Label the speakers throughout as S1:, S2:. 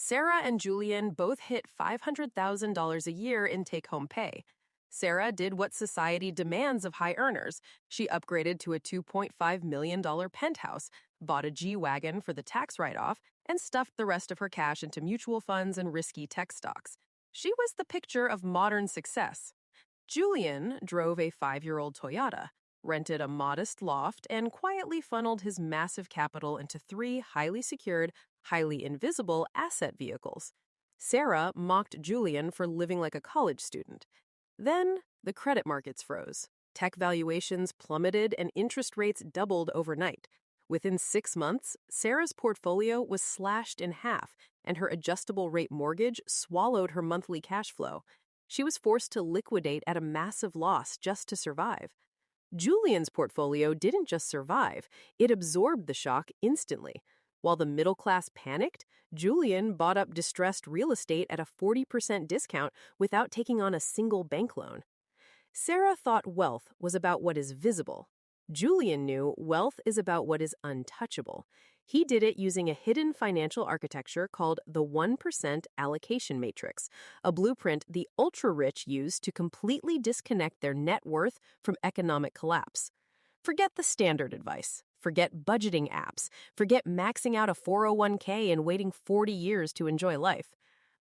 S1: Sarah and Julian both hit $500,000 a year in take-home pay. Sarah did what society demands of high earners. She upgraded to a $2.5 million penthouse, bought a G-Wagon for the tax write-off, and stuffed the rest of her cash into mutual funds and risky tech stocks. She was the picture of modern success. Julian drove a 5-year-old Toyota, rented a modest loft, and quietly funneled his massive capital into 3 highly secured, highly invisible asset vehicles. Sarah mocked Julian for living like a college student. Then the credit markets froze. Tech valuations plummeted and interest rates doubled overnight. Within 6 months, Sarah's portfolio was slashed in half, and her adjustable rate mortgage swallowed her monthly cash flow. She was forced to liquidate at a massive loss just to survive. Julian's portfolio didn't just survive, it absorbed the shock instantly. While the middle class panicked, Julian bought up distressed real estate at a 40% discount without taking on a single bank loan. Sarah thought wealth was about what is visible. Julian knew wealth is about what is untouchable. He did it using a hidden financial architecture called the 1% Allocation Matrix, a blueprint the ultra-rich use to completely disconnect their net worth from economic collapse. Forget the standard advice. Forget budgeting apps. Forget maxing out a 401k and waiting 40 years to enjoy life.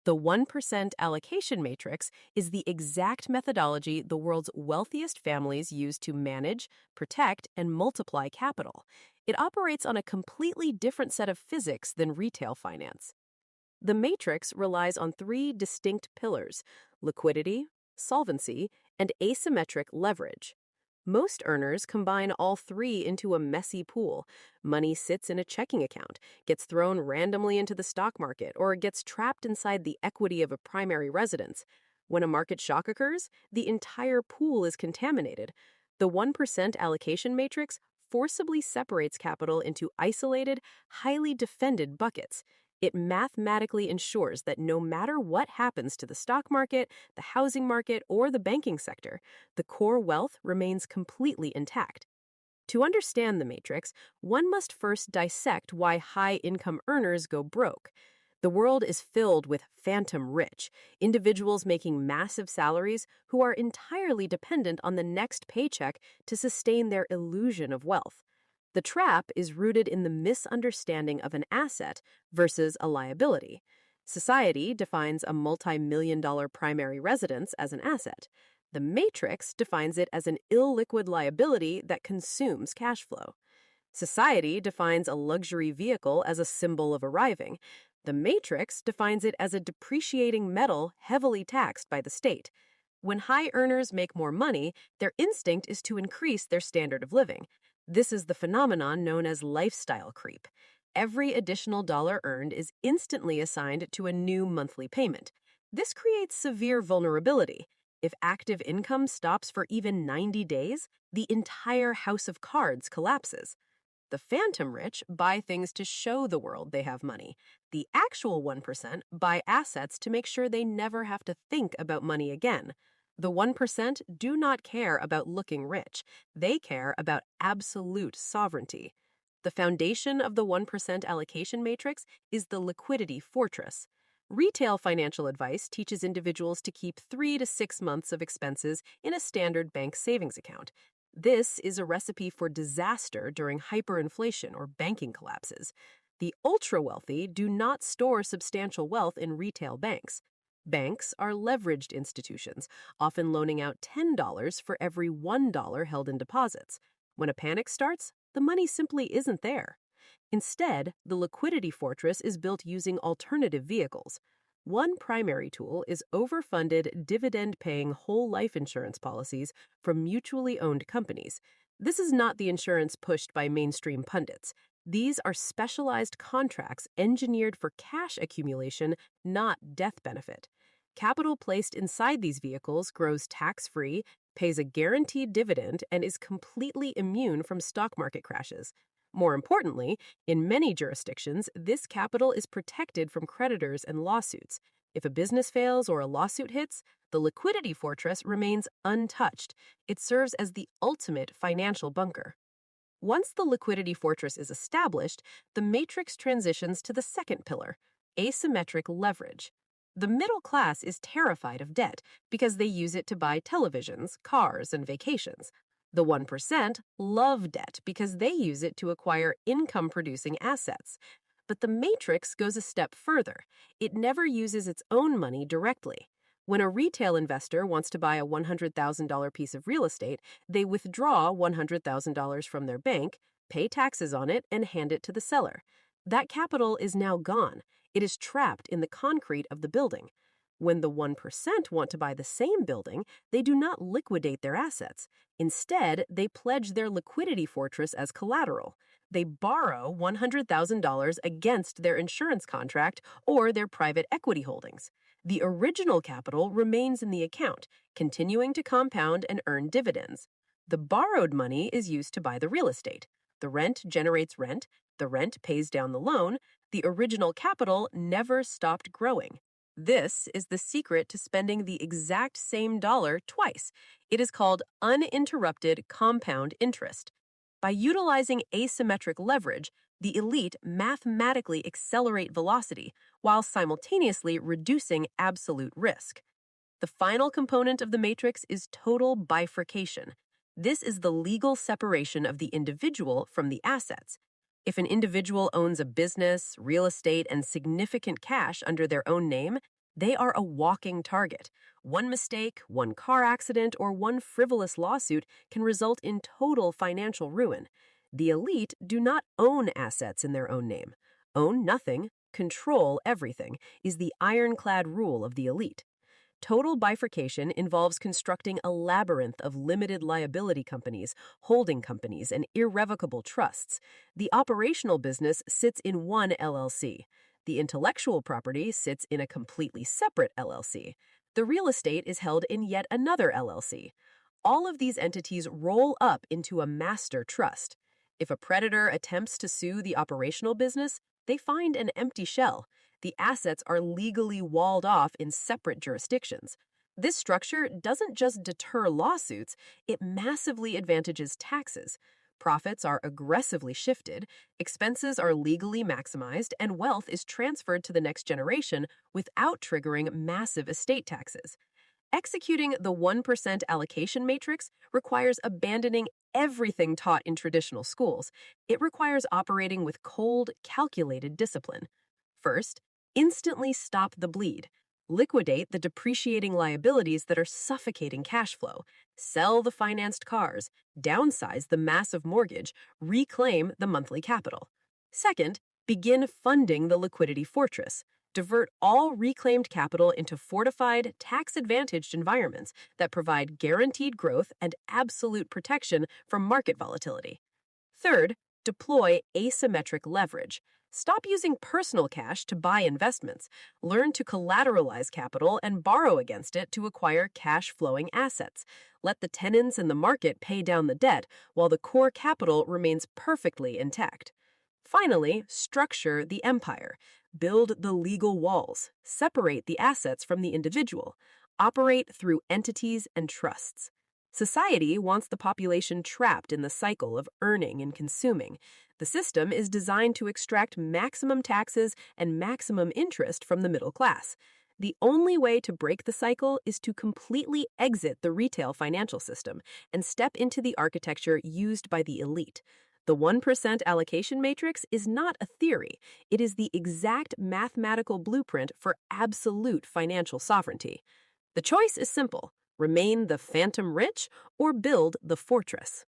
S1: The 1% allocation matrix is the exact methodology the world's wealthiest families use to manage, protect, and multiply capital. It operates on a completely different set of physics than retail finance. The matrix relies on 3 distinct pillars: liquidity, solvency, and asymmetric leverage. Most earners combine all 3 into a messy pool. Money sits in a checking account, gets thrown randomly into the stock market, or gets trapped inside the equity of a primary residence. When a market shock occurs, the entire pool is contaminated. The 1% allocation matrix forcibly separates capital into isolated, highly defended buckets. It mathematically ensures that no matter what happens to the stock market, the housing market, or the banking sector, the core wealth remains completely intact. To understand the matrix, one must first dissect why high-income earners go broke. The world is filled with phantom rich, individuals making massive salaries who are entirely dependent on the next paycheck to sustain their illusion of wealth. The trap is rooted in the misunderstanding of an asset versus a liability. Society defines a multi-million-dollar primary residence as an asset. The matrix defines it as an illiquid liability that consumes cash flow. Society defines a luxury vehicle as a symbol of arriving. The matrix defines it as a depreciating metal heavily taxed by the state. When high earners make more money, their instinct is to increase their standard of living. This is the phenomenon known as lifestyle creep. Every additional dollar earned is instantly assigned to a new monthly payment. This creates severe vulnerability. If active income stops for even 90 days, the entire house of cards collapses. The phantom rich buy things to show the world they have money. The actual 1% buy assets to make sure they never have to think about money again. The 1% do not care about looking rich. They care about absolute sovereignty. The foundation of the 1% allocation matrix is the Liquidity Fortress. Retail financial advice teaches individuals to keep 3 to 6 months of expenses in a standard bank savings account. This is a recipe for disaster during hyperinflation or banking collapses. The ultra-wealthy do not store substantial wealth in retail banks. Banks are leveraged institutions, often loaning out $10 for every $1 held in deposits. When a panic starts, the money simply isn't there. Instead, the Liquidity Fortress is built using alternative vehicles. One primary tool is overfunded, dividend-paying whole life insurance policies from mutually owned companies. This is not the insurance pushed by mainstream pundits. These are specialized contracts engineered for cash accumulation, not death benefit. Capital placed inside these vehicles grows tax-free, pays a guaranteed dividend, and is completely immune from stock market crashes. More importantly, in many jurisdictions, this capital is protected from creditors and lawsuits. If a business fails or a lawsuit hits, the Liquidity Fortress remains untouched. It serves as the ultimate financial bunker. Once the Liquidity Fortress is established, the matrix transitions to the second pillar, asymmetric leverage. The middle class is terrified of debt because they use it to buy televisions, cars, and vacations. The 1% love debt because they use it to acquire income-producing assets. But the matrix goes a step further. It never uses its own money directly. When a retail investor wants to buy a $100,000 piece of real estate, they withdraw $100,000 from their bank, pay taxes on it, and hand it to the seller. That capital is now gone. It is trapped in the concrete of the building. When the 1% want to buy the same building, they do not liquidate their assets. Instead, they pledge their liquidity fortress as collateral. They borrow $100,000 against their insurance contract or their private equity holdings. The original capital remains in the account, continuing to compound and earn dividends. The borrowed money is used to buy the real estate. The rent generates rent. The rent pays down the loan. The original capital never stopped growing. This is the secret to spending the exact same dollar twice. It is called uninterrupted compound interest. By utilizing asymmetric leverage, the elite mathematically accelerate velocity while simultaneously reducing absolute risk. The final component of the matrix is total bifurcation. This is the legal separation of the individual from the assets. If an individual owns a business, real estate, and significant cash under their own name, they are a walking target. One mistake, one car accident, or one frivolous lawsuit can result in total financial ruin. The elite do not own assets in their own name. Own nothing, control everything is the ironclad rule of the elite. Total bifurcation involves constructing a labyrinth of limited liability companies, holding companies, and irrevocable trusts. The operational business sits in one LLC. The intellectual property sits in a completely separate LLC. The real estate is held in yet another LLC. All of these entities roll up into a master trust. If a predator attempts to sue the operational business, they find an empty shell. The assets are legally walled off in separate jurisdictions. This structure doesn't just deter lawsuits, it massively advantages taxes. Profits are aggressively shifted, expenses are legally maximized, and wealth is transferred to the next generation without triggering massive estate taxes. Executing the 1% allocation matrix requires abandoning everything taught in traditional schools. It requires operating with cold, calculated discipline. First, instantly stop the bleed. Liquidate the depreciating liabilities that are suffocating cash flow. Sell the financed cars. Downsize the massive mortgage. Reclaim the monthly capital. Second, begin funding the liquidity fortress. Divert all reclaimed capital into fortified, tax-advantaged environments that provide guaranteed growth and absolute protection from market volatility. Third, deploy asymmetric leverage. Stop using personal cash to buy investments. Learn to collateralize capital and borrow against it to acquire cash-flowing assets. Let the tenants in the market pay down the debt while the core capital remains perfectly intact. Finally, structure the empire. Build the legal walls. Separate the assets from the individual. Operate through entities and trusts. Society wants the population trapped in the cycle of earning and consuming. The system is designed to extract maximum taxes and maximum interest from the middle class. The only way to break the cycle is to completely exit the retail financial system and step into the architecture used by the elite. The 1% allocation matrix is not a theory. It is the exact mathematical blueprint for absolute financial sovereignty. The choice is simple: remain the phantom rich or build the fortress.